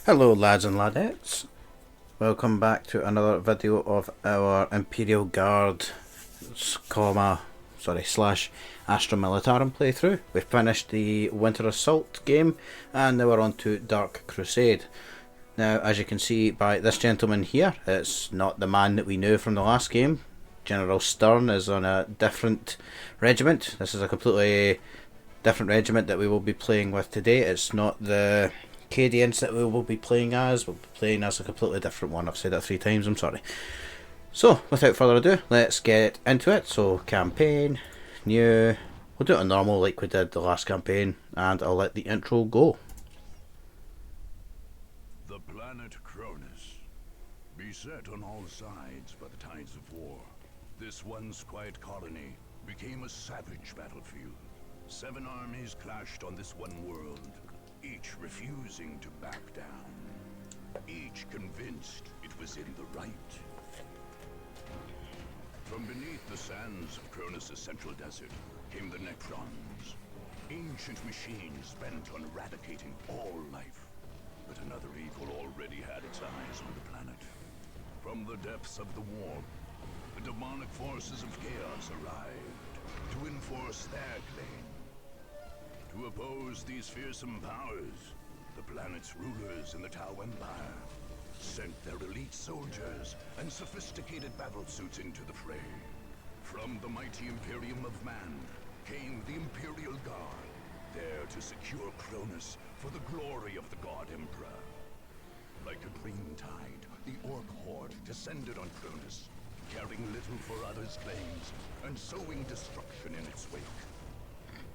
Hello lads and ladettes, welcome back to another video of our Imperial Guard slash Astra Militarum playthrough. We finished the Winter Assault game and now we're on to Dark Crusade. Now as you can see by this gentleman here, it's not the man that we knew from the last game. General Stern is on a different regiment. This is a completely different regiment that we will be playing with today. It's not the Cadians that we will be playing as. We'll be playing as a completely different one. I've said that 3 times, I'm sorry. So, without further ado, let's get into it. So, campaign, new. We'll do it on normal like we did the last campaign, and I'll let the intro go. The planet Kronus, beset on all sides by the tides of war, this once quiet colony became a savage battlefield. 7 armies clashed on this one world, each refusing to back down, each convinced it was in the right. From beneath the sands of Kronus' central desert came the Necrons, ancient machines bent on eradicating all life. But another evil already had its eyes on the planet. From the depths of the warp, the demonic forces of chaos arrived to enforce their claim. To oppose these fearsome powers, the planet's rulers in the Tau Empire sent their elite soldiers and sophisticated battlesuits into the fray. From the mighty Imperium of Man came the Imperial Guard, there to secure Kronus for the glory of the God Emperor. Like a green tide, the Orc horde descended on Kronus, caring little for others' claims and sowing destruction in its wake.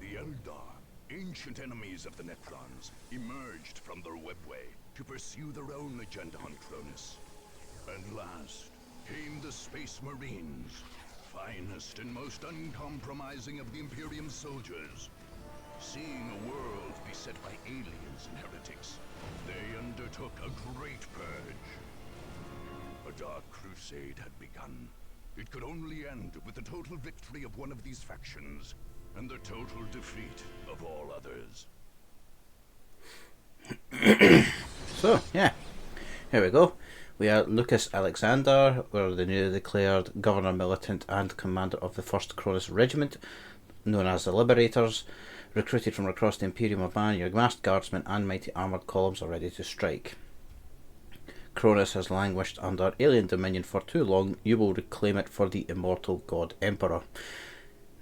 The Eldar, ancient enemies of the Necrons, emerged from their webway to pursue their own agenda on Kronus. And last came the Space Marines, finest and most uncompromising of the Imperium's soldiers. Seeing a world beset by aliens and heretics, they undertook a great purge. A dark crusade had begun. It could only end with the total victory of one of these factions, and the total defeat of all others. So, yeah, here we go. We are Lucas Alexander. We're the newly declared Governor Militant and Commander of the 1st Kronus Regiment, known as the Liberators. Recruited from across the Imperium of Man, your masked guardsmen and mighty armoured columns are ready to strike. Kronus has languished under alien dominion for too long. You will reclaim it for the immortal God Emperor.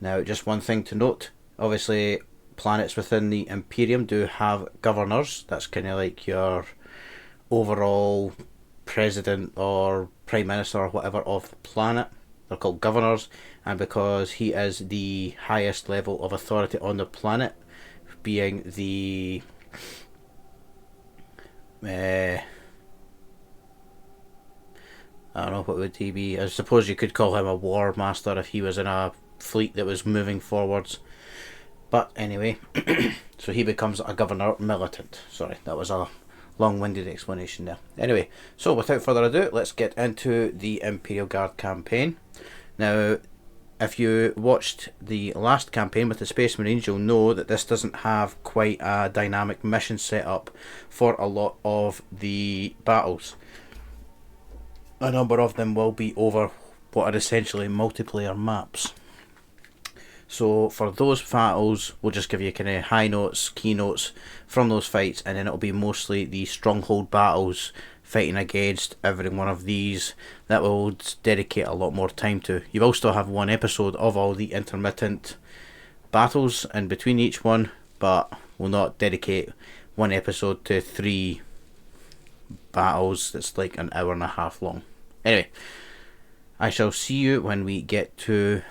Now, just one thing to note, obviously planets within the Imperium do have governors. That's kind of like your overall president or prime minister or whatever of the planet. They're called governors, and because he is the highest level of authority on the planet, being the I don't know, what would he be? I suppose you could call him a war master if he was in a fleet that was moving forwards. But anyway, so he becomes a governor militant. Sorry, that was a long-winded explanation there. Anyway, so without further ado, let's get into the Imperial Guard campaign. Now, if you watched the last campaign with the Space Marines, you'll know that this doesn't have quite a dynamic mission set up for a lot of the battles. A number of them will be over what are essentially multiplayer maps. So for those battles, we'll just give you kind of high notes, key notes from those fights, and then it'll be mostly the stronghold battles, fighting against every one of these, that we'll dedicate a lot more time to. You will still have one episode of all the intermittent battles in between each one, but we'll not dedicate one episode to 3 battles that's like an hour and a half long. Anyway, I shall see you when we get to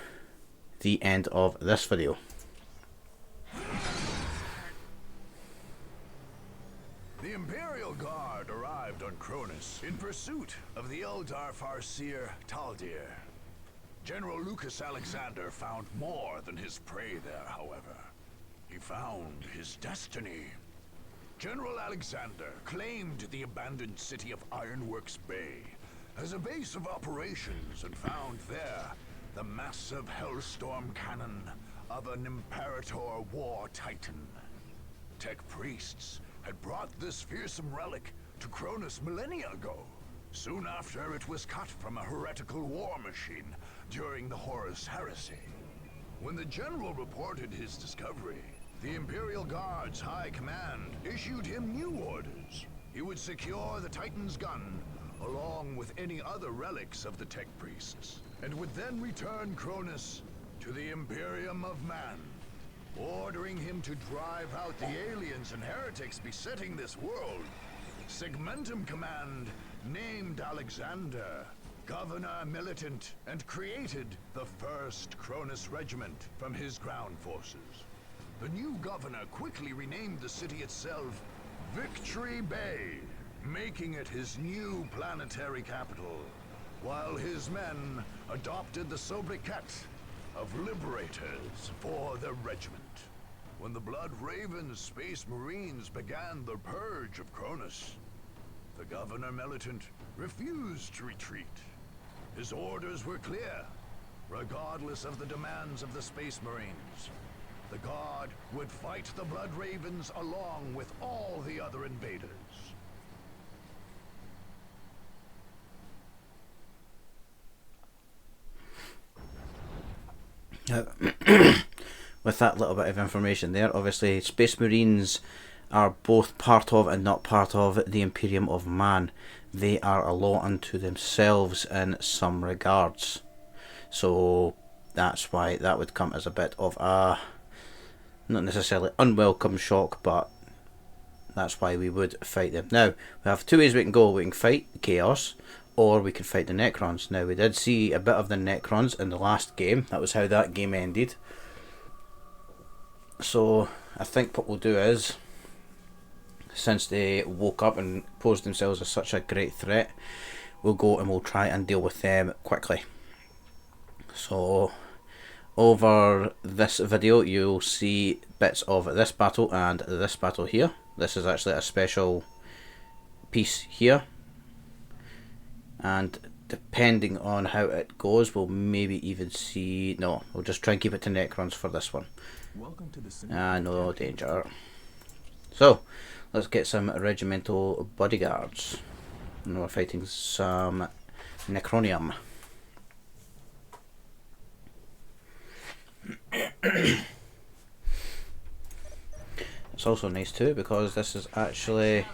the end of this video. The Imperial Guard arrived on Kronus in pursuit of the Eldar Farseer Taldir. General Lucas Alexander found more than his prey there, however. He found his destiny. General Alexander claimed the abandoned city of Ironworks Bay as a base of operations and found there the massive hellstorm cannon of an Imperator war titan. Tech priests had brought this fearsome relic to Kronus millennia ago. Soon after, it was cut from a heretical war machine during the Horus Heresy. When the general reported his discovery, the Imperial Guard's high command issued him new orders. He would secure the Titan's gun, along with any other relics of the Tech Priests, and would then return Kronus to the Imperium of Man, ordering him to drive out the aliens and heretics besetting this world. Segmentum Command named Alexander Governor Militant and created the 1st Kronus Regiment from his ground forces. The new governor quickly renamed the city itself Victory Bay, making it his new planetary capital, while his men adopted the sobriquet of Liberators for their regiment. When the Blood Raven's Space Marines began the purge of Kronus, the Governor Militant refused to retreat. His orders were clear. Regardless of the demands of the Space Marines, the Guard would fight the Blood Ravens along with all the other invaders. With that little bit of information there, obviously Space Marines are both part of and not part of the Imperium of Man. They are a law unto themselves in some regards. So that's why that would come as a bit of a, not necessarily unwelcome shock, but that's why we would fight them. Now, we have two ways we can go. We can fight Chaos, or we can fight the Necrons. Now, we did see a bit of the Necrons in the last game. That was how that game ended. So, I think what we'll do is, since they woke up and posed themselves as such a great threat, we'll go and we'll try and deal with them quickly. So, over this video, you'll see bits of this battle and this battle here. This is actually a special piece here. And depending on how it goes, we'll maybe even see... No, we'll just try and keep it to Necrons for this one. Welcome to the No danger. So, let's get some regimental bodyguards. And we're fighting some Necronium. It's also nice too because this is actually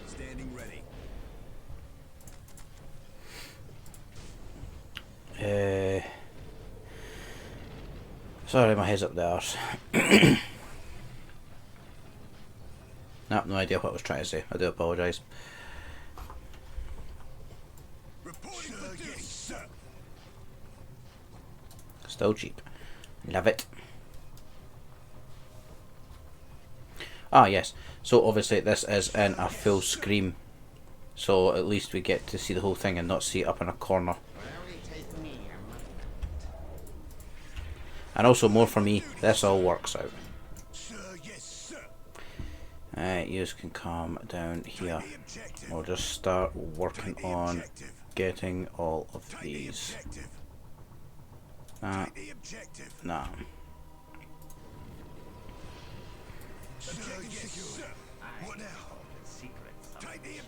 Standing ready. sorry, my head's up there. No idea what I was trying to say. I do apologise. Reporting for duty, sir. Still cheap. Love it. Ah, yes. So obviously this is in a full screen. So at least we get to see the whole thing and not see it up in a corner. And also more for me, this all works out. Sir, yes, sir. You can come down here. We'll just start working on getting all of these. Nah.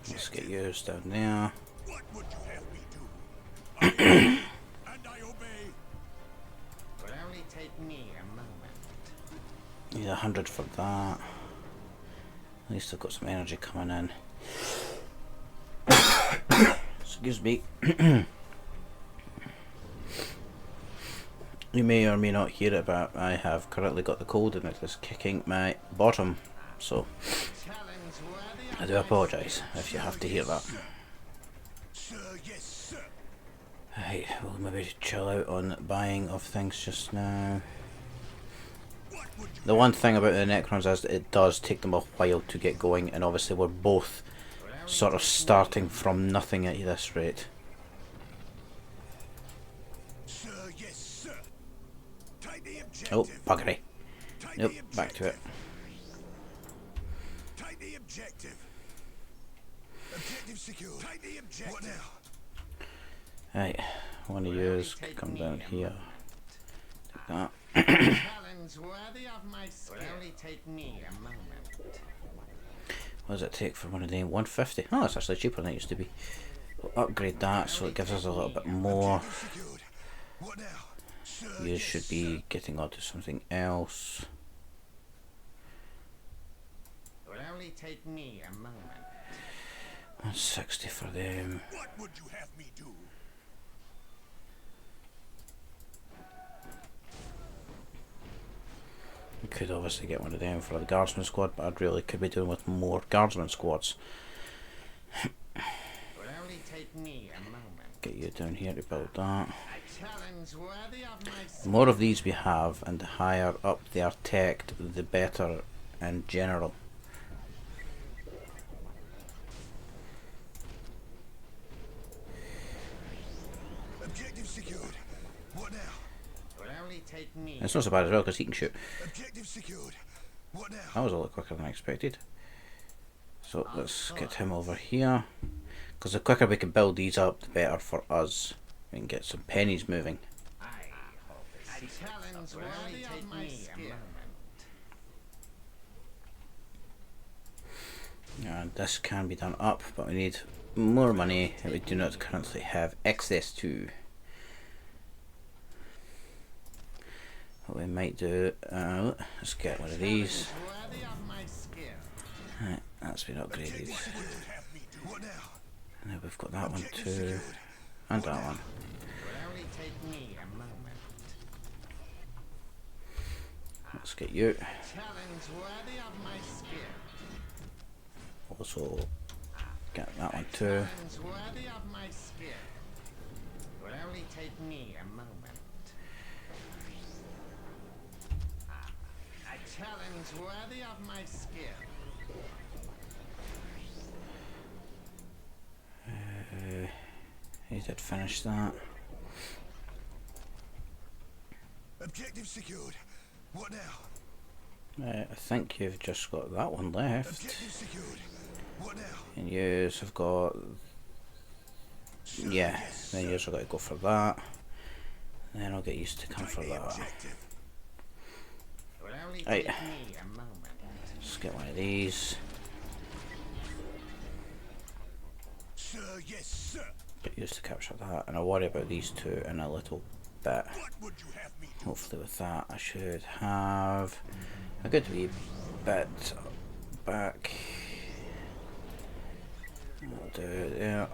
Let's get yours down there. What would you have me do? And I obey. Will only take me a moment. Need 100 for that. At least I've got some energy coming in. Excuse me. You may or may not hear it, but I have currently got the cold and it is kicking my bottom. So I do apologise if you have to hear that. Sir, yes, sir. Right, we'll maybe chill out on buying of things just now. The one thing about the Necrons is it does take them a while to get going, and obviously we're both sort of starting from nothing at this rate. Sir, yes, sir. Take the objective. Oh, buggery. Nope, back to it. Take the objective. Objective secure. Take the objective. What now? Right, one of yours can come down here. Take that. Challenge worthy of my skill. Will only take me a moment. What does it take for one of them? 150. Oh, it's actually cheaper than it used to be. We'll upgrade that so it gives us a little bit more. You should be getting onto something else. It will only take me a moment. 160 for them. What would you have me do? We could obviously get one of them for the guardsman squad, but I'd really could be doing with more guardsman squads. It will only take me a moment. Get you down here to build that. A challenge worthy of my The more of these we have, and the higher up they are teched, the better in general. Objective secured. What now? It will only take me. And it's not so bad as well because he can shoot. Objective secured. What now? That was a lot quicker than I expected. So let's get him over here. Because the quicker we can build these up, the better for us. We can get some pennies moving. I hope a challenge worthy of my skill. And this can be done up, but we need more money that we do not currently have access to. What we might do, let's get one of these. Worthy of my skill. Right, that's been upgraded. What now? And then we've got that one too, and that one. It will only take me a moment. Let's get you. Challenge worthy of my skill. Also, get that one too. Challenge worthy of my skill. It will only take me a moment. A challenge worthy of my skill. He did finish that. Objective secured. What now? I think you've just got that one left. Objective secured. What now? And yous have got, yeah, then yous have got to go for that. Then I'll get used to come for that. Objective. It will only Right. take me a moment. Let's get one of these. Sir, yes, sir. Get used to capture that, and I'll worry about these two in a little bit. What would you have me do? Hopefully with that I should have a good wee bit back. I'll do it there. It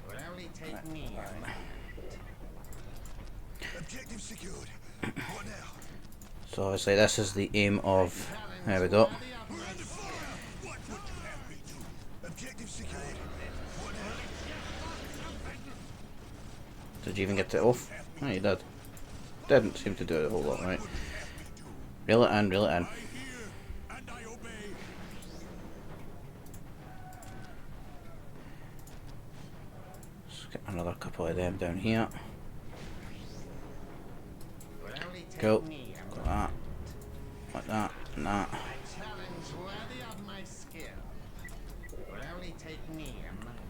will only take me a moment. Objective secured. What now? So obviously this is the aim of, there we go. Worthy of my skill. What would you have me do? Objective secured. What now? Did you even get it off? Oh, you did. Didn't seem to do it a whole lot, right? Reel it in, reel it in. I hear and I obey. Let's get another couple of them down here. It will only take Go. me a Got moment. that. Like that, and that. A challenge worthy of my skill. It will only take me a moment.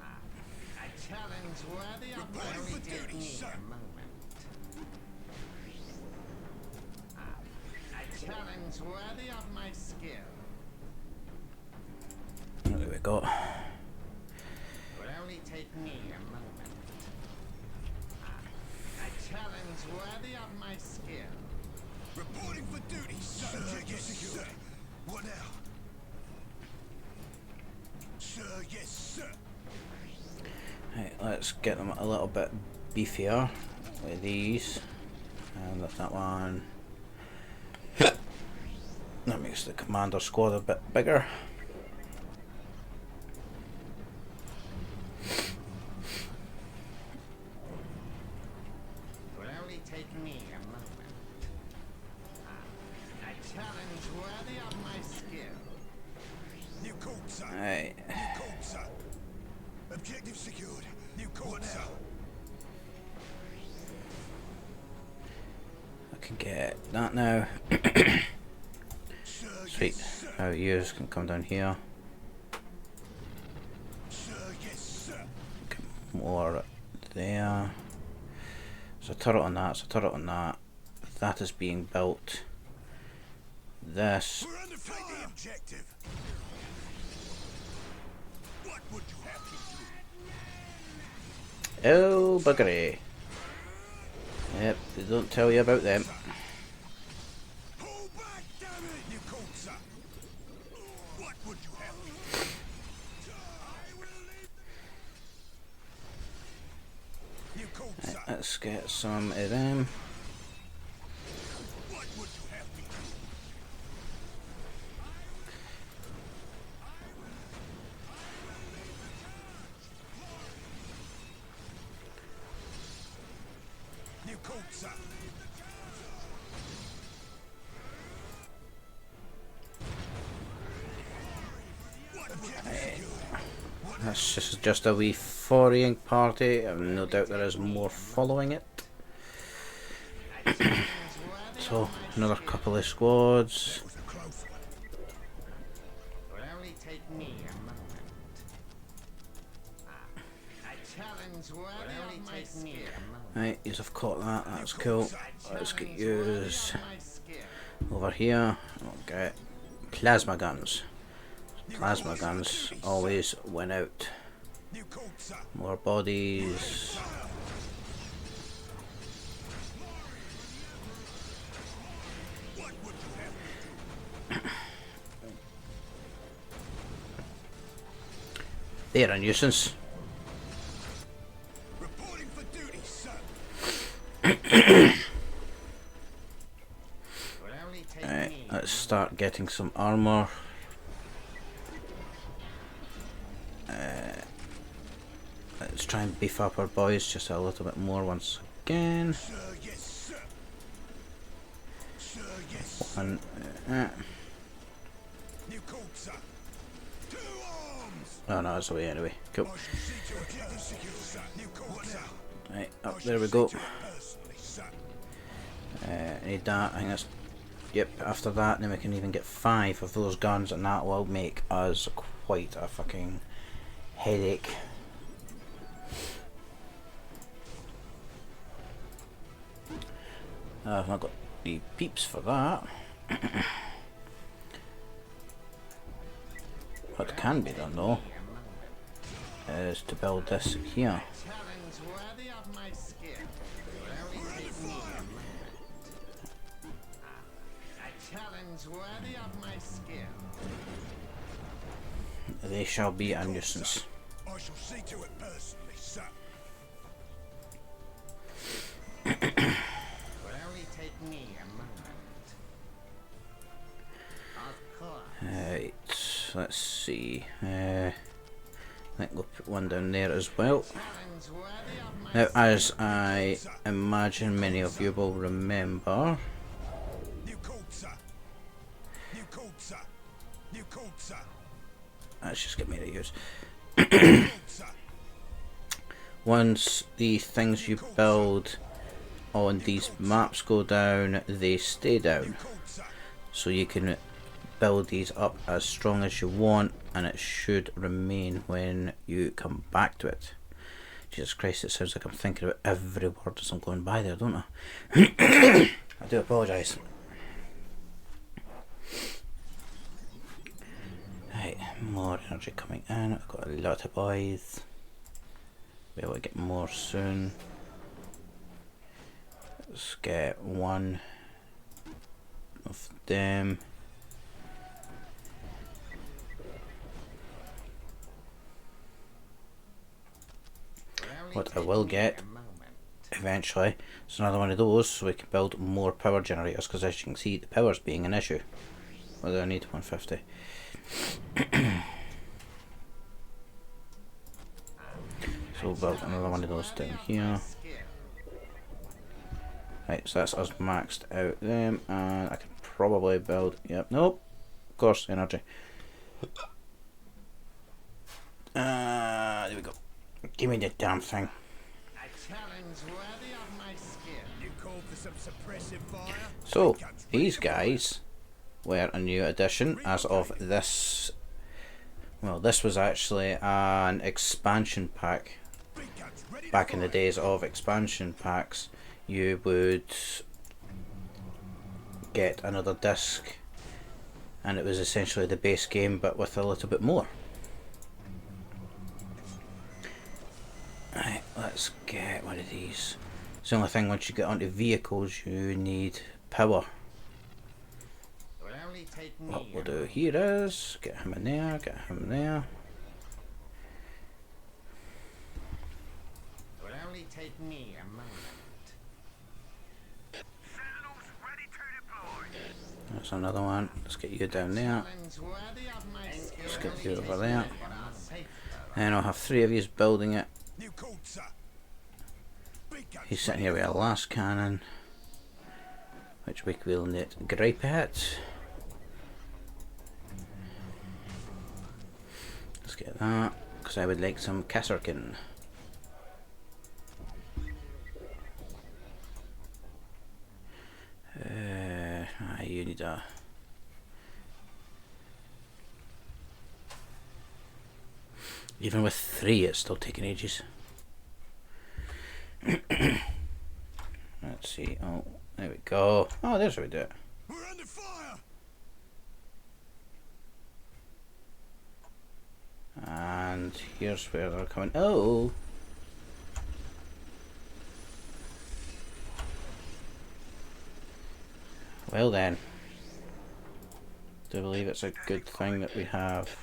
A challenge worthy of my Reporting only for take duty, me sir. a moment. A challenge worthy of my skill. There we go. It will only take me a moment. A challenge worthy of my skill. Reporting for duty, sir. Objective secured. What now? Sir, yes, sir. Right, let's get them a little bit beefier with these. And lift that one. That makes the commander squad a bit bigger. It will only take me a moment. A challenge worthy of my skill. New code, sir. Right. New code, sir. Objective secured. New code, sir. I can get that now. Sir, Sweet. yes, sir. Now yours can come down here. Sir, yes, sir. Get more there. There's a turret on that, there's a turret on that. That is being built. this. We're under fire. Take the objective. What would you have me do? Oh, buggery. Yep, they don't tell you about them. Pull back, damn it! You cold son. What would you have me do? I will leave. You cold son. Let's get some of them. What would you have me do? You cold son. That's just a wee foraging party. I've no doubt there is more following it. So, another couple of squads. Will only take me a moment. A challenge worthy of my skill. Right, yous have caught that. That's cool. Let's get yous My skill. over here. Okay. Plasma guns. Plasma guns always win out. You cold son. More bodies. What would you have me They're a nuisance. do? Reporting for duty, sir. Will only take Right, me. let's start getting some armor. Let's try and beef up our boys just a little bit more once again. Sir, yes, sir. Sir, yes. And You cold son. Two arms. oh no, it's away anyway. Cool. I shall see to it. Get the secure, son. You cold son. Right, I up shall there we see go. to it personally, son. Need that. I think that's. Yep. After that, then we can even get 5 of those guns, and that will make us quite a fucking headache. I've not got the peeps for that. What can be done though is to build this here. Challenge worthy of my skill. Will only take me a moment. A challenge worthy of my skill. They shall be a nuisance. I shall see to it personally, son. Will only take me a moment. Of course. Right, let's see. I think we'll put one down there as well. Challenge worthy of my Now, as I imagine many of you will remember, You cold son. You cold son. You cold son. let's just get me to use. Cold son. Once the things you build on these maps go down, they stay down. Cold son. So you can build these up as strong as you want, and it should remain when you come back to it. Jesus Christ, it sounds like I'm thinking about every word as I'm going by there, don't I? I do apologise. Right, more energy coming in. I've got a lot of boys. Be able to get more soon. Let's get one of them. What I will get eventually is another one of those, so we can build more power generators, because as you can see, the power's being an issue. Whether I need 150. So we'll build another one of those down here. Right, so that's us maxed out them, and I can probably build. Yep, nope. Of course, energy. There we go. Give me the damn thing. A challenge worthy of my skill. You called for some suppressive fire? So, these guys were a new addition as of this. Well, this was actually an expansion pack. Big guns ready to Back in the fire. days of expansion packs, you would get another disc and it was essentially the base game but with a little bit more. Right, let's get one of these. It's the only thing, once you get onto vehicles you need power. It will only take me What we'll a do moment. here is get him in there, get him there. It will only take me a moment. That's another one. Let's get you down there. Challenge worthy of my skill. Let's get you Only over take there. me but I'll save the And I'll have 3 of you building it. New code, sir. Big guns He's sitting here with a last cannon, which we will need gripe at. Let's get that, because I would like some Kasserkin. You need a... Even with 3 it's still taking ages. Let's see, oh, there we go. Oh, there's how we do it. We're under fire. And here's where they're coming. Oh! Well then. Do believe it's a good thing that we have.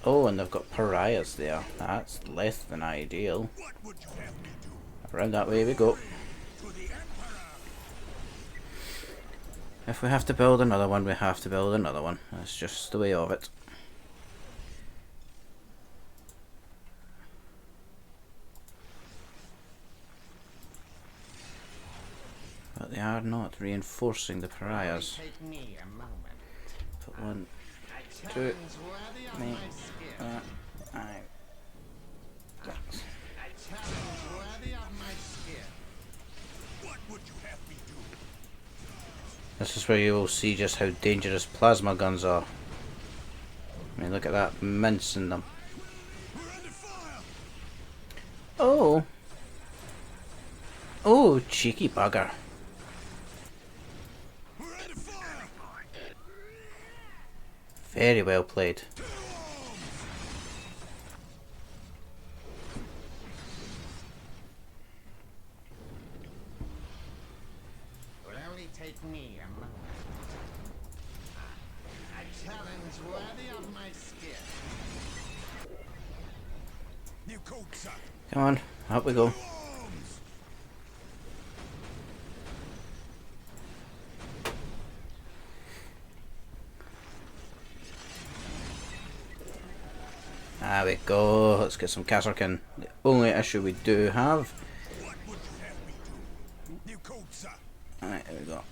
Oh, and they've got pariahs there. That's less than ideal. What would you have me do? Around that way we go. To the Emperor. If we have to build another one, we have to build another one. That's just the way of it. But they are not reinforcing the pariahs. Take me a moment. Put 1, A 2, challenge worthy of me, my skill. I. A challenge worthy of my skill. What would you have me do? This is where you will see just how dangerous plasma guns are. I mean, look at that mincing them. We're under fire. Oh! Oh, cheeky bugger. We're under fire. Very well played. It will only take me a moment. A challenge worthy of my skill. New code, sir. Come on, up we go. Arms. There we go. Let's get some Kasserkin. The only issue we do have. What would you have me do? New code, sir. Alright, there we go.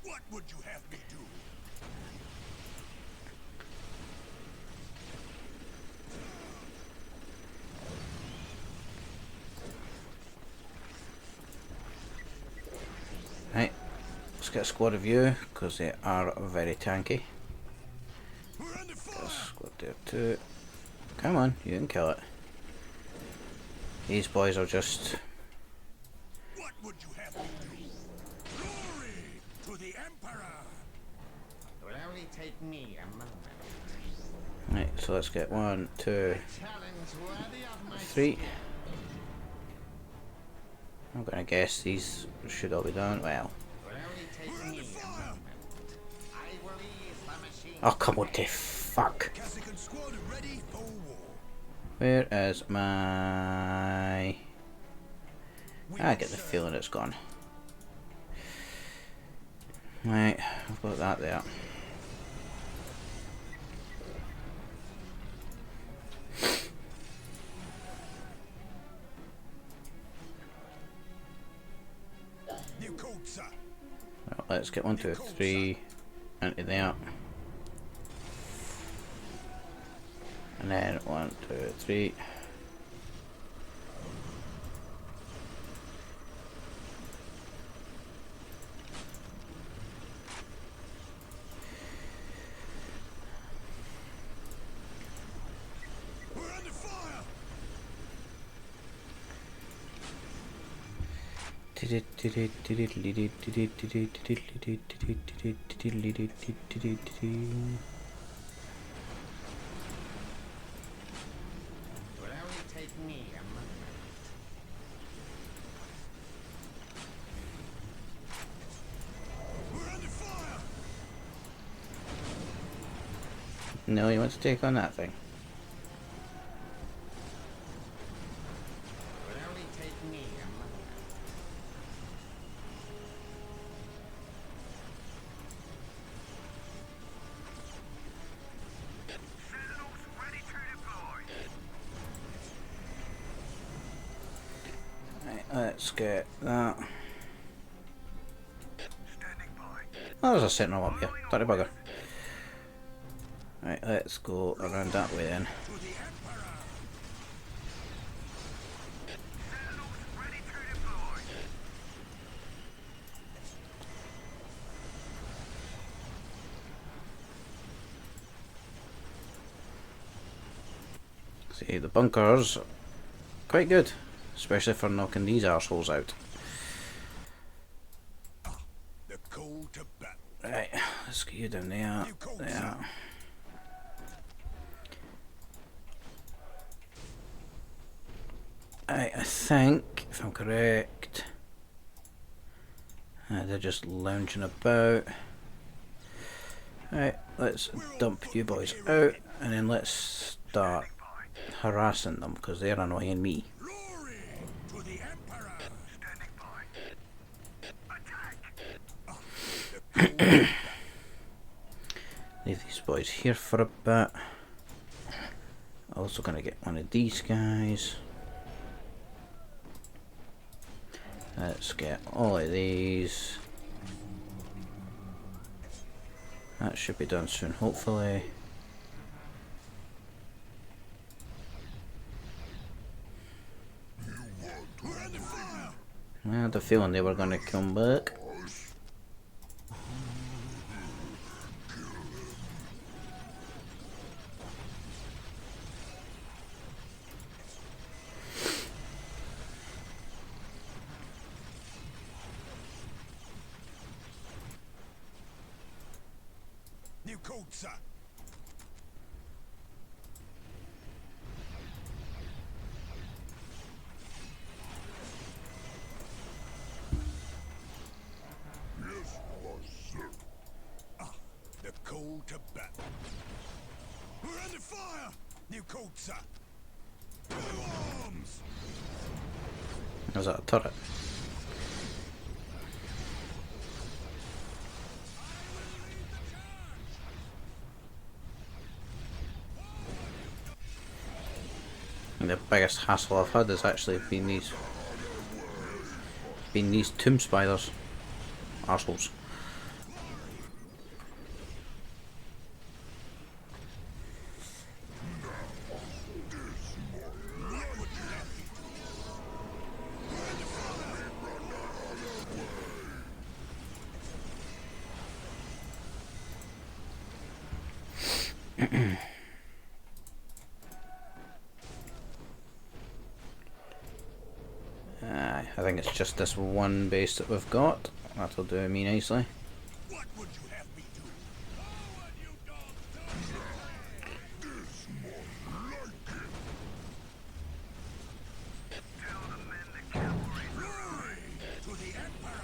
What would you have me do? Right, let's get a squad of you, because they are very tanky. We're under Get a fire. squad there too. Come on, you can kill it. These boys are just... What would you have me do? Glory to the Emperor. It will only take me a moment. Right, so let's get 1, 2, Challenge worthy of my 3. skill. I'm gonna guess these should all be done. Well, It will only take me a moment. I will ease the machine. oh come on, to fuck. Kasserkin squad ready for war. Where is my... I get the feeling it's gone. Right, I've got that there. New code, sir. Well, let's get 1, 2, 3 into there. And then 1, 2, 3. We're under fire. Will only take me a moment. We're under fire! No, you want to take on that thing. Will only take me a moment. Sentinels ready to deploy. Right, let's get that. Standing by. Oh, there's a sentinel up here. Dirty bugger. Right, let's go around that way then. To the Emperor. Sentinels ready to deploy. See, the bunkers, quite good. Especially for knocking these arseholes out. The call to battle. Right, let's get you down there. There. Right, I think, if I'm correct, they're just lounging about. Right, let's dump you boys out, and then let's start harassing them, because they're annoying me. Glory to the Emperor. Standing by. Attack. Leave these boys here for a bit. Also gonna get one of these guys. Let's get all of these. That should be done soon, hopefully. We're under fire. I had a feeling they were gonna come back. New code, sir. Yes, sir. The call to battle. We're under fire. New code, sir. To arms. Was that a turret? The biggest hassle I've had has actually been these tomb spiders. Arseholes. I think it's just this one base that we've got. That'll do me nicely. What would you have me do? Forward, you dogs! This more like it. Tell the men the cavalry's arrived. To the Emperor.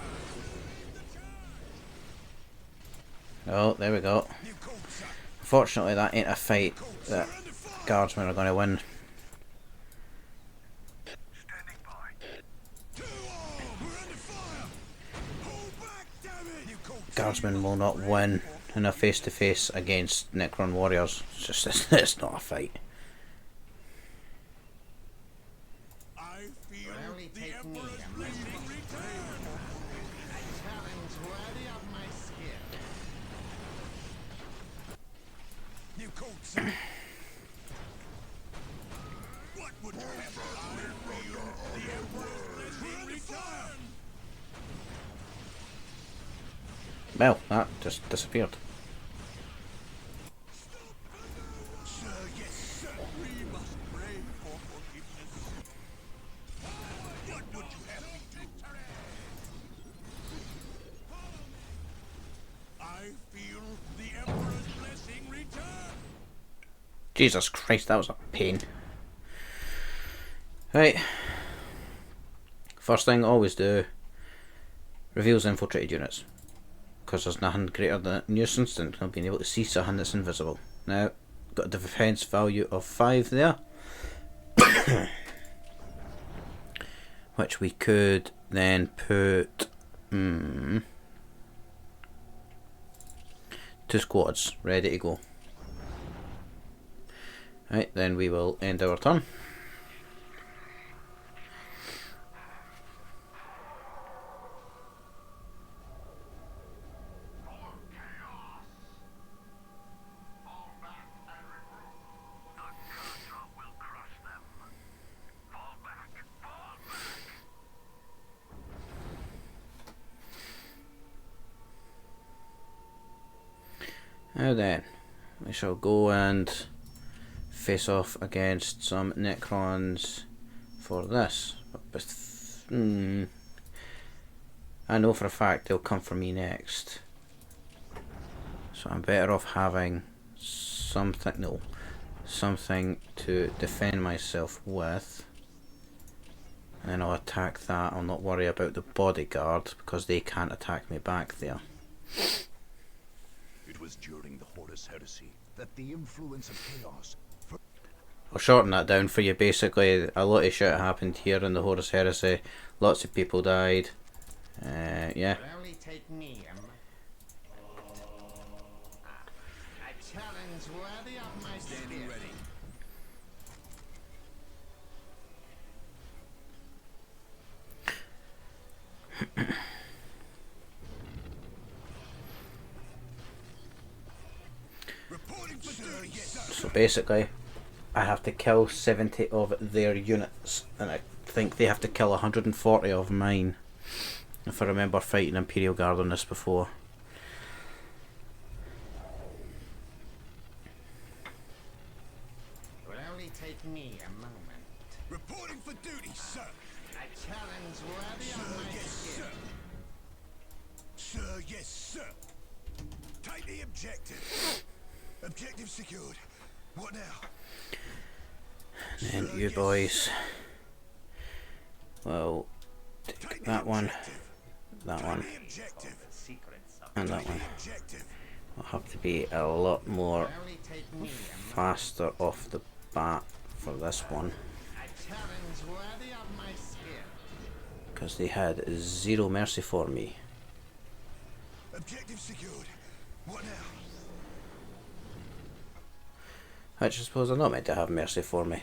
Oh, there we go. New code, sir. Unfortunately, that ain't a fight that guardsmen are going to win. Standing by. To arms. We're under fire. Hold back, damn it. New code, sir. Guardsmen will not win in a face-to-face against Necron warriors. It's just it's not a fight. I feel Will only the take me Emperor's a blazing moment. return. A challenge worthy of my skill. New code, sir. What would you have? I feel the Emperor's blazing return. Well, that just disappeared. Sir, yes, sir. We must pray for forgiveness. What would you have me do? feel the Emperor's blessing return. Jesus Christ, that was a pain. Right. First thing, always do. Reveals infiltrated units. Because there's nothing greater than a nuisance than not being able to see something that's invisible. Now, got a defense value of 5 there. Which we could then put 2 squads ready to go. Right, then we will end our turn. Now then, we shall go and face off against some Necrons for this. I know for a fact they'll come for me next. So I'm better off having something to defend myself with. And then I'll attack that. I'll not worry about the bodyguard because they can't attack me back there. It was during the Horus Heresy that the influence of chaos. I'll shorten that down for you. Basically, a lot of shit happened here in the Horus Heresy. Lots of people died. Yeah. Only take me. A challenge worthy of my Standing ready. Reporting for duty, yes, So basically, I have to kill 70 of their units, and I think they have to kill 140 of mine. If I remember fighting Imperial Guard on this before. It will only take me a moment. Reporting for duty, sir. A challenge worthy of my skill. Sir, yes, sir. Take the objective. Objective secured. What now? And you boys will take that one, that one, and that one. I'll have to be a lot more Only take me faster off the bat for this one, a challenge worthy of my skill. because they had 0 mercy for me. Objective secured. What now? Which I suppose they're not meant to have mercy for me.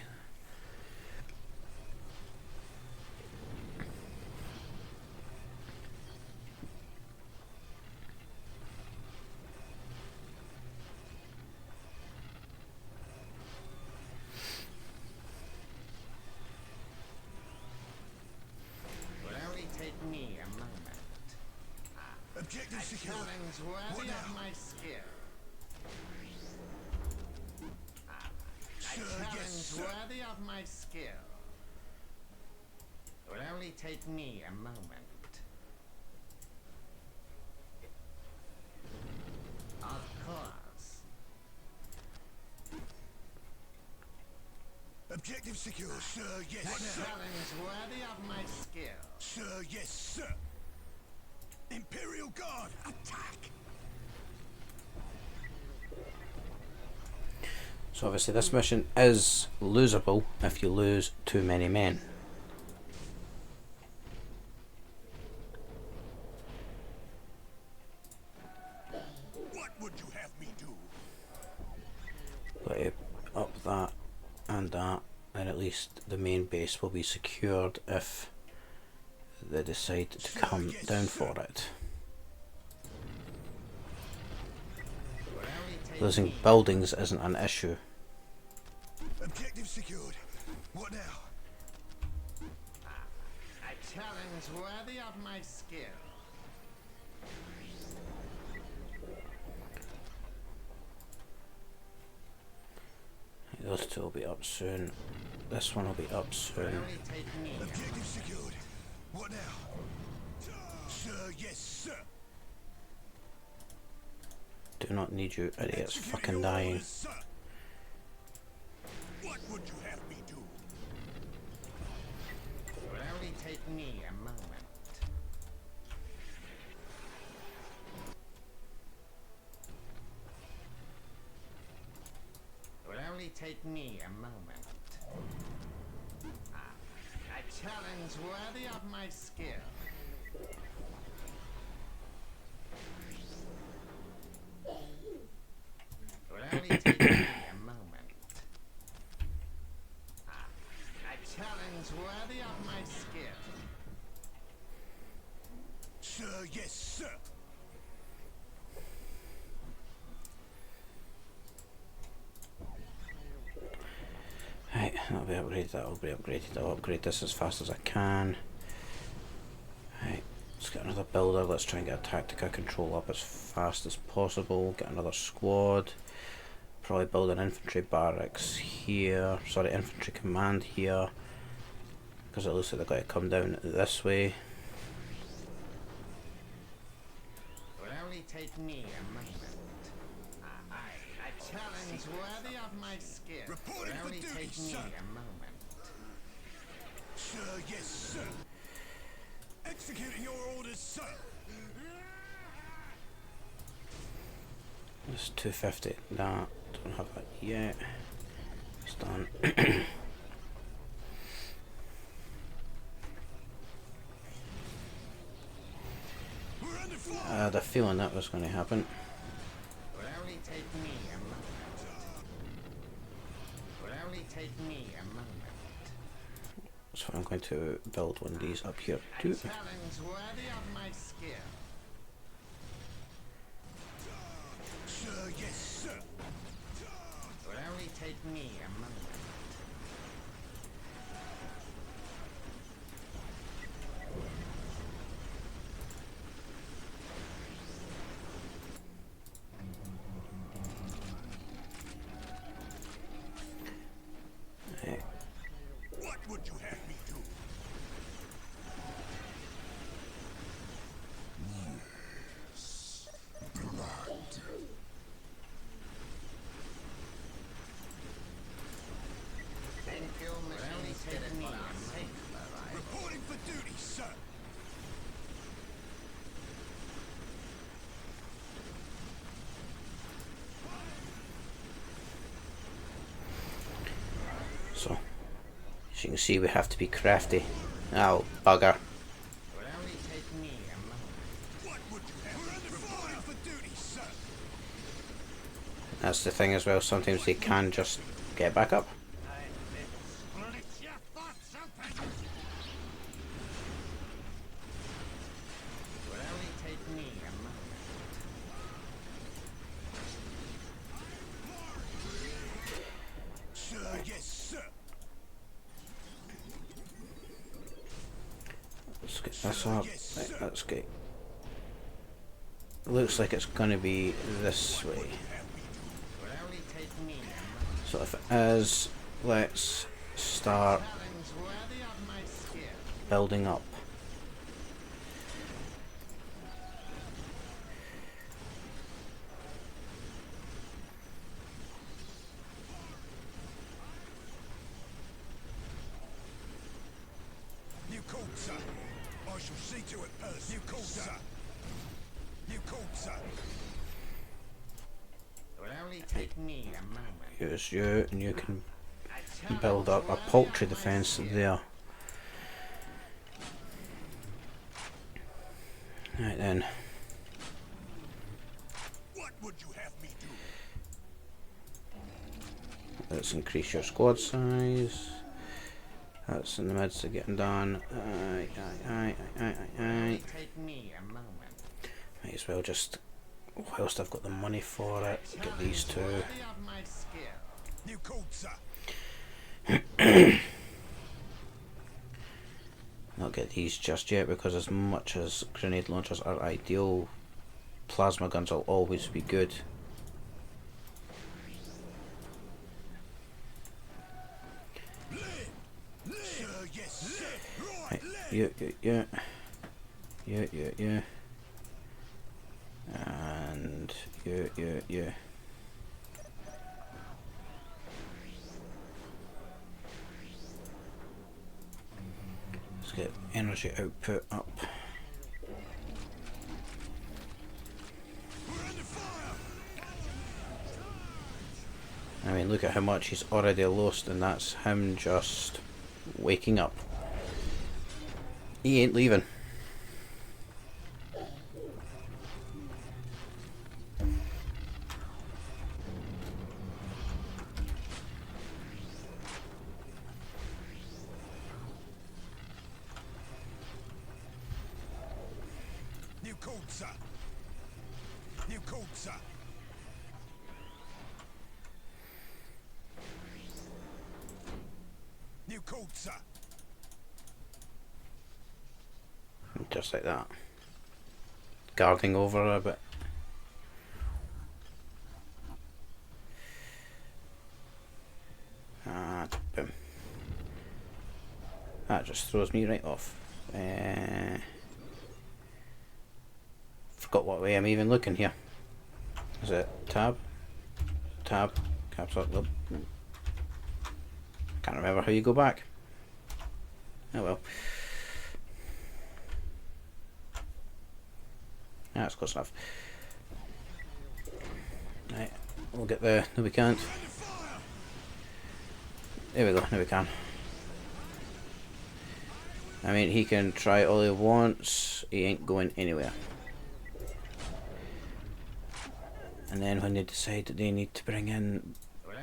It will only take me a moment. Objective A secured. challenge What worthy now? of my skill. Sir, Challenge yes, sir. worthy of my skill. It will only take me a moment. Of course. Objective secured. Sir, yes, A sir. challenge worthy of my skill. Sir, yes, sir. Imperial Guard, attack! So obviously this mission is losable if you lose too many men. What would you have me do? Got to up that and that, and at least the main base will be secured if they decide to come down for it. It will only take Losing me buildings isn't an issue. Objective secured. What now? a challenge worthy of my skill. Those two will be up soon. This one will be up It will soon. only take me a Objective secured. What now? Sir, yes, sir. do not need you idiots fucking dying. What would you have me do? It will only take me a moment. It will only take me a moment. A challenge worthy of my skill. It will only take me a moment. A challenge worthy of my skill. Sir, yes, sir. Right, that'll be upgraded, that'll be upgraded. I'll upgrade this as fast as I can. Right, let's get another builder. Let's try and get a tactica control up as fast as possible. Get another squad. Probably build an infantry barracks here. Sorry, infantry command here. Because it looks like they're going to come down this way. It will only take me a moment. A challenge worthy of my skill. It Reporting will for only duty, take me sir. a moment. Sir, yes, sir. Executing your orders, sir. It's 250. Nah, don't have that yet. It's done. We're under fire. I had a feeling that was going to happen. It will only take me a moment. It will only take me a moment. So I'm going to build one of these up here A too. challenge worthy of my skill. Sir, yes, sir. It will only take me a moment. Right. What would you have me do? Thank you, it will only take me a moment. Reporting for duty, sir. So, as you can see, we have to be crafty. Oh, bugger. It will only take me a moment. What would you have me do? Reporting for duty, sir. That's the thing as well, sometimes they can just get back up. Split your thoughts open. It will only take me a moment. Sir, yes, sir. Let's get this up. Right, let's get... Looks like it's going to be this way. It will only take me a moment. So if it is, let's start Challenge worthy of my skill. building up. You called, sir. I shall see to it personally. You called, sir. You called, sir. It will only take me a moment. Here's you, and you can A challenge build up a worthy poultry of my defence skill. there. Right then, What would you have me do? let's increase your squad size. That's in the midst of getting done. Aye. Only take me a moment. Might as well just, whilst I've got the money for it, get these two. Worthy of my skill. You called, sir. Not get these just yet, because as much as grenade launchers are ideal, plasma guns will always be good. Sir, yes, sir. Right, Right, left. yeah. And you. Let's get energy output up. I mean, look at how much he's already lost, and that's him just waking up. He ain't leaving. New code, sir. New code, sir. New code, sir. Just like that. Guarding over a bit. Ah, boom. That just throws me right off. Forgot what way I'm even looking here. Is it tab? Tab? Caps lock. Nope. Can't remember how you go back. Oh well. That's close enough. Right, we'll get there. No, we can't. There we go. Now we can. I mean, he can try all he wants. He ain't going anywhere. And then when they decide that they need to bring in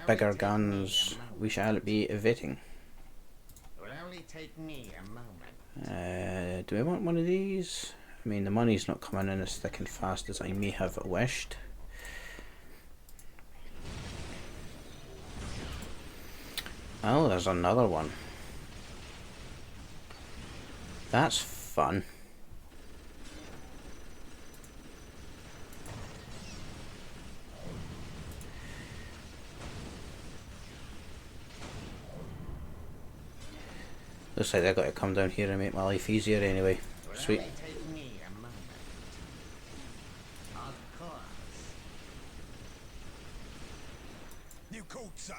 bigger guns, we shall be evading. It will only take me a moment. Do we want one of these? I mean, the money's not coming in as thick and fast as I may have wished. Oh, there's another one. That's fun. Looks like I've got to come down here and make my life easier anyway. Sweet. Take me a moment. Of course. New code, sir.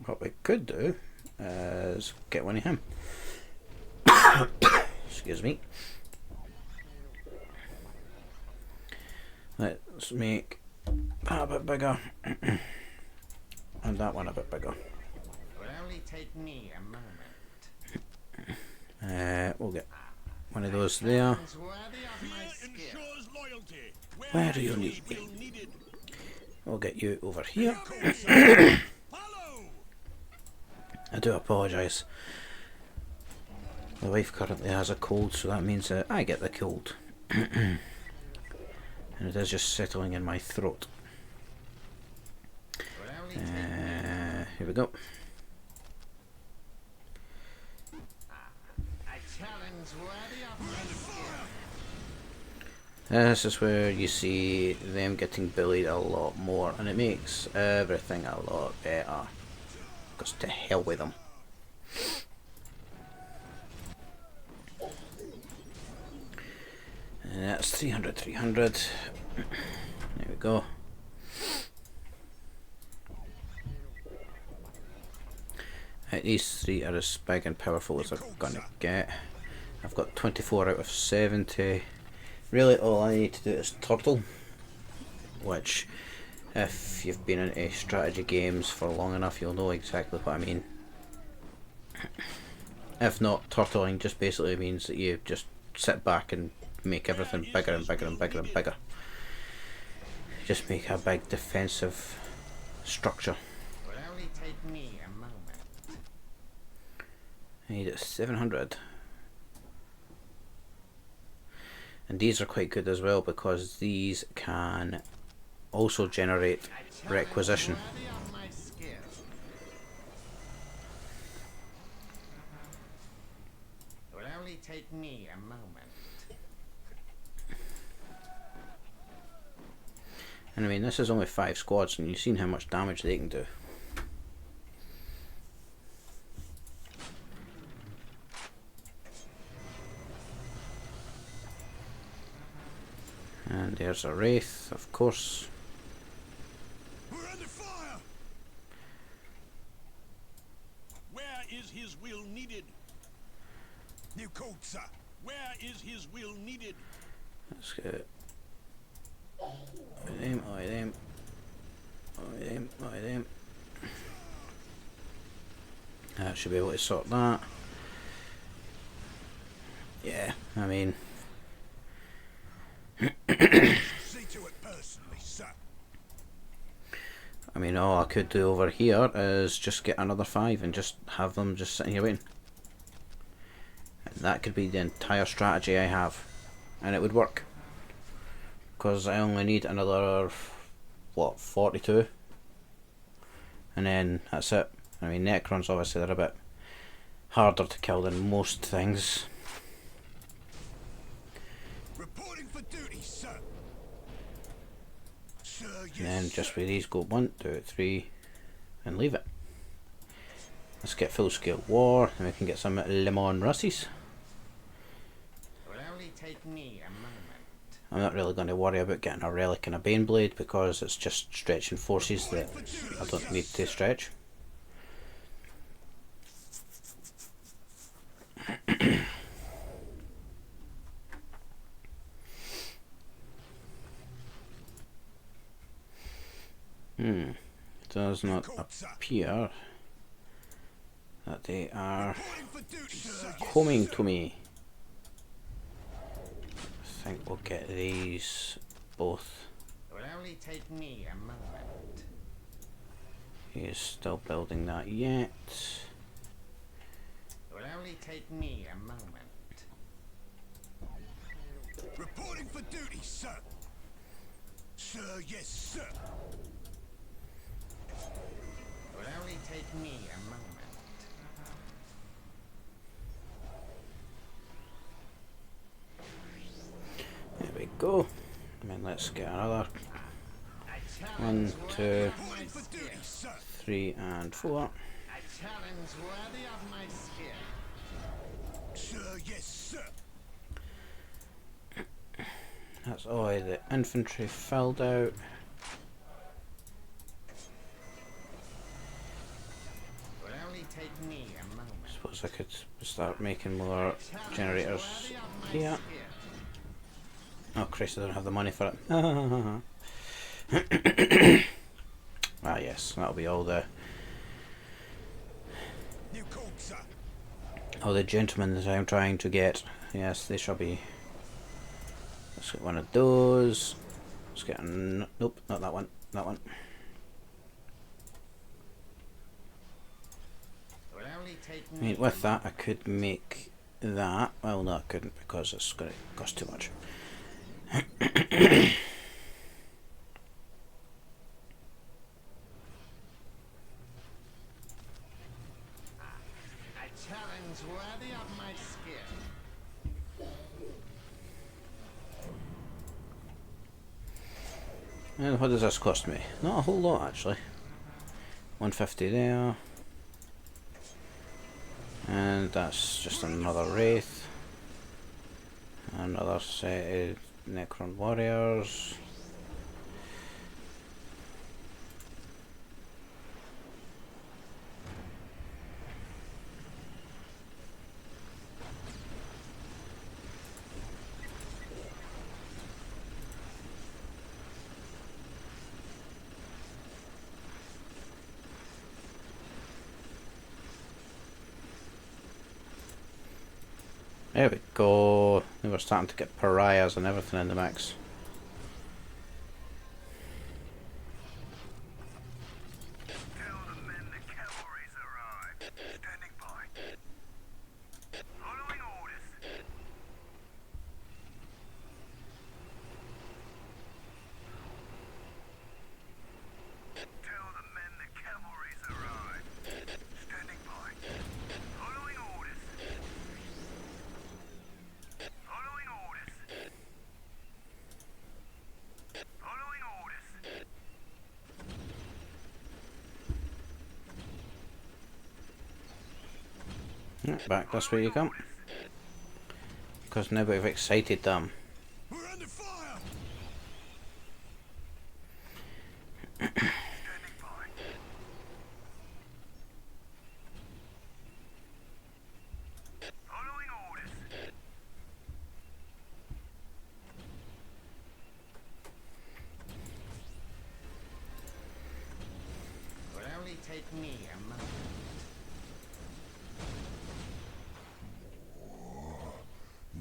What we could do is get one of him. Excuse me. Let's make that a bit bigger. And that one a bit bigger. It will only take me a moment. We'll get one of those there. It's worthy of my skill. Where do you need me? We'll get you over here. I do apologise. My wife currently has a cold, so that means that I get the cold. And it is just settling in my throat. Here we go. This is where you see them getting bullied a lot more, and it makes everything a lot better. Because to hell with them. And that's 300, 300. There we go. Right, these three are as big and powerful as I'm gonna get. I've got 24 out of 70. Really, all I need to do is turtle, which, if you've been into strategy games for long enough, you'll know exactly what I mean. If not, turtling just basically means that you just sit back and make everything bigger and bigger and bigger and bigger. Just make a big defensive structure. It will only take me a moment. I need 700. And these are quite good as well because these can also generate requisition. Worthy of my skill. It will only take me a moment. And I mean, this is only 5 squads, and you've seen how much damage they can do. And there's a Wraith, of course. We're under fire! Where is his will needed? New code, sir. Where is his will needed? Let's get it. Aim. That should be able to sort that. Yeah, I mean. See to it personally, sir. I mean, all I could do over here is just get another 5 and just have them just sitting here waiting. And that could be the entire strategy I have. And it would work. Because I only need another, what, 42? And then that's it. I mean, Necrons obviously they're a bit harder to kill than most things. Reporting for duty, sir. Sir, yes, And then sir. just with these go 1, 2, 3 and leave it. Let's get full scale war and we can get some lemon Russies. Will only take me a moment. I'm not really going to worry about getting a relic and a Baneblade because it's just stretching forces that I don't need to stretch. It does not appear that they are Reporting for duty, sir. coming to me. I think we'll get these both. Will only take me a moment. He is still building that yet. Will only take me a moment. Reporting for duty, sir. Sir, yes, sir. Will only take me a moment. There we go. I mean, let's get another 1, 2, Reporting for duty, sir. 3 and 4. A challenge worthy of my skill. Sir, yes, sir. That's all the infantry filled out. Will only take me a moment. Suppose I could start making more generators here. Oh Christ, I don't have the money for it. Ah yes, that'll be all the New code, sir. gentlemen that I'm trying to get. Yes, they shall be. Let's get one of those. Let's get nope, not that one. That one. Will only take I me mean, with that I could make that. Well, no, I couldn't because it's going to cost too much. a challenge worthy of my skill. And what does this cost me? Not a whole lot actually. 150 there. And that's just another Wraith. Another set of Necron Warriors. There we go. We were starting to get pariahs and everything in the mix. Tell the men the cavalry's arrived. Standing by. Following orders. Tell the men the cavalry's arrived. Standing by. Following orders. Following orders. Following orders. Back this way you come. Because now we've excited them. We're under fire. take me a moment.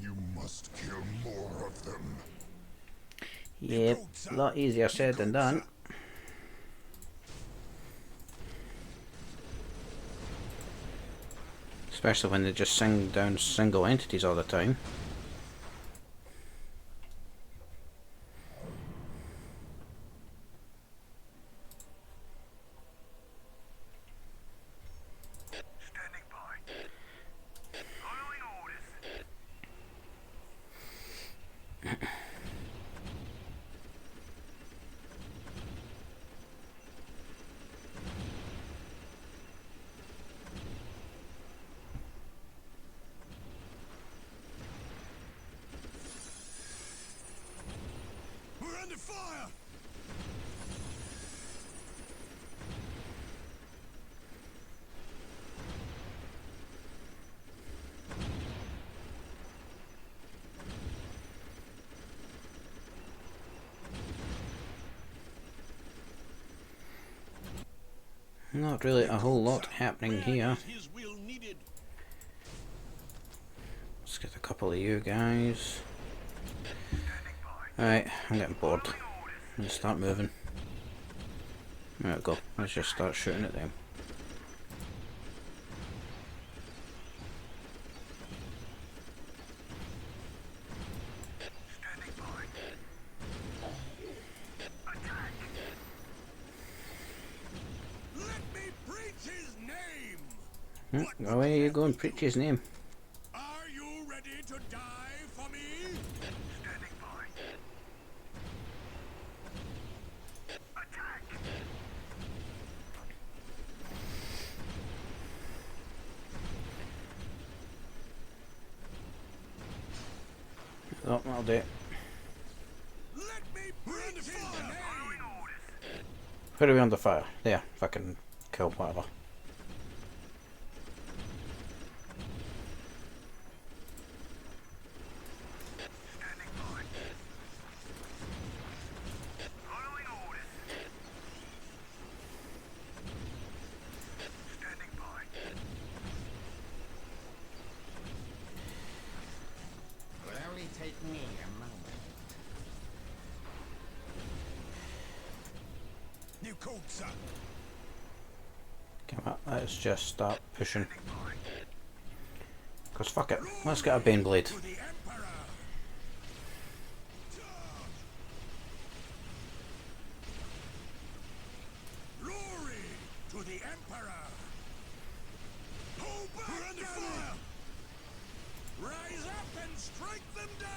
You must kill more of them. Yep, a lot easier said than done. Especially when they just sing down single entities all the time. Standing by. Following orders. We're under fire! Not really a whole lot happening here. His will needed. Let's get a couple of you guys. Alright, I'm getting bored. Let's start moving. There we go. Let's just start shooting at them. Standing by. Attack. Let me preach his name. Go away, you go and preach his name. Are you ready to die for me? Standing by. Attack. Oh, that'll do it. Let me preach his name. Where are we under fire? There, fucking kill whatever. Standing by. Following orders. Standing by. Will only take me a moment. New code, sir. Come on, let's just start pushing. Cause fuck it, let's get a Baneblade. To the Emperor. Glory to the Emperor. Hold back, we're under fire. Rise up and strike them down.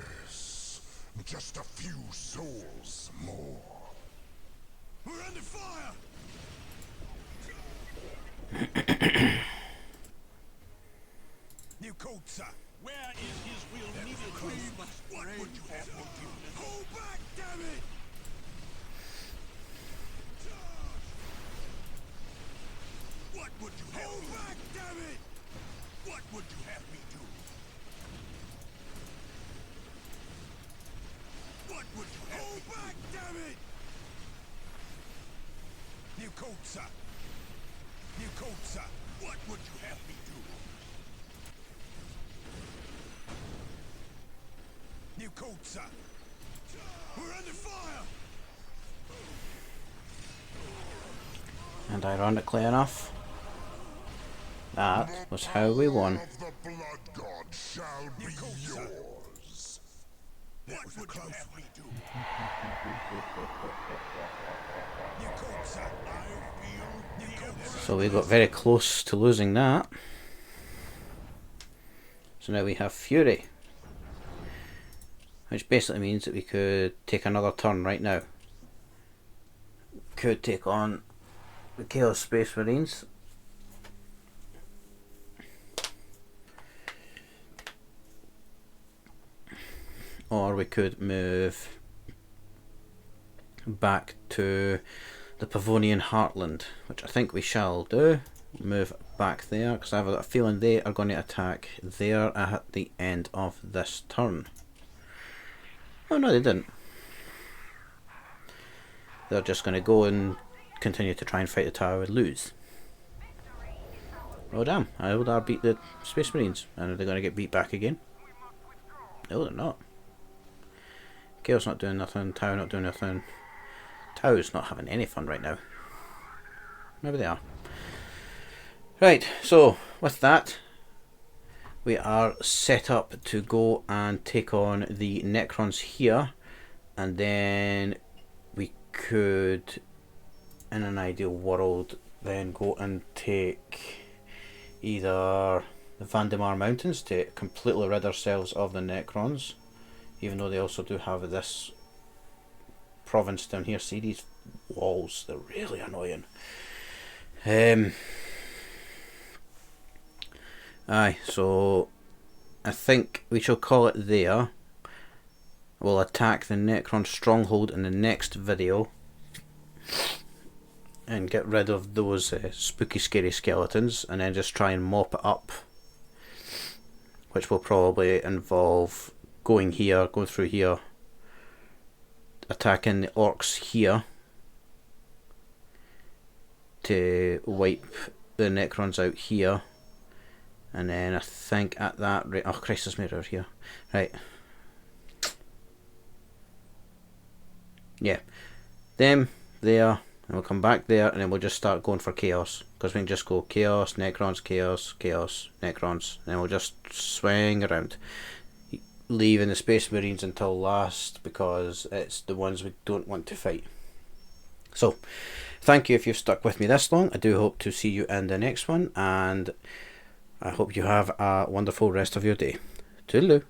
Yes, just a few souls more. We're under fire. New code, sir. Where is his will needed? What would you have me do? Hold back, damn it! What would you have me do? Hold back, damn it! What would you have me do? What would you have me do? Hold back, damn it! New code, sir. New code, sir. What would you have me do? New code, sir. We're under fire! And ironically enough, that was how we won. The blood god shall be yours. What would you have me do? New code, sir. I feel the Emperor. So we got very close to losing that. So now we have Fury. Which basically means that we could take another turn right now. Could take on the Chaos Space Marines. or we could move back to the Pavonian Heartland, which I think we shall do. Move back there, because I have a feeling they are going to attack there at the end of this turn. Oh no, they didn't. They're just going to go and continue to try and fight the tower and lose. Oh damn, I would have beat the Space Marines, and are they going to get beat back again? No, they're not. Chaos not doing nothing, Tau not doing nothing. Tau's not having any fun right now. Maybe they are. Right, so with that, we are set up to go and take on the Necrons here, and then we could, in an ideal world, then go and take either the Vandemar Mountains to completely rid ourselves of the Necrons, even though they also do have this province down here. See these walls, they're really annoying. Aye, so I think we shall call it there. We'll attack the Necron stronghold in the next video and get rid of those spooky scary skeletons, and then just try and mop it up, which will probably involve going here, going through here, attacking the orcs here to wipe the Necrons out here, and then I think at that rate, oh Crisis Mirror here, right, yeah, them there, and we'll come back there, and then we'll just start going for chaos, because we can just go chaos, Necrons, chaos, chaos, Necrons, and then we'll just swing around, leaving the Space Marines until last, because it's the ones we don't want to fight. So thank you if you've stuck with me this long. I do hope to see you in the next one, and I hope you have a wonderful rest of your day. Toodaloo.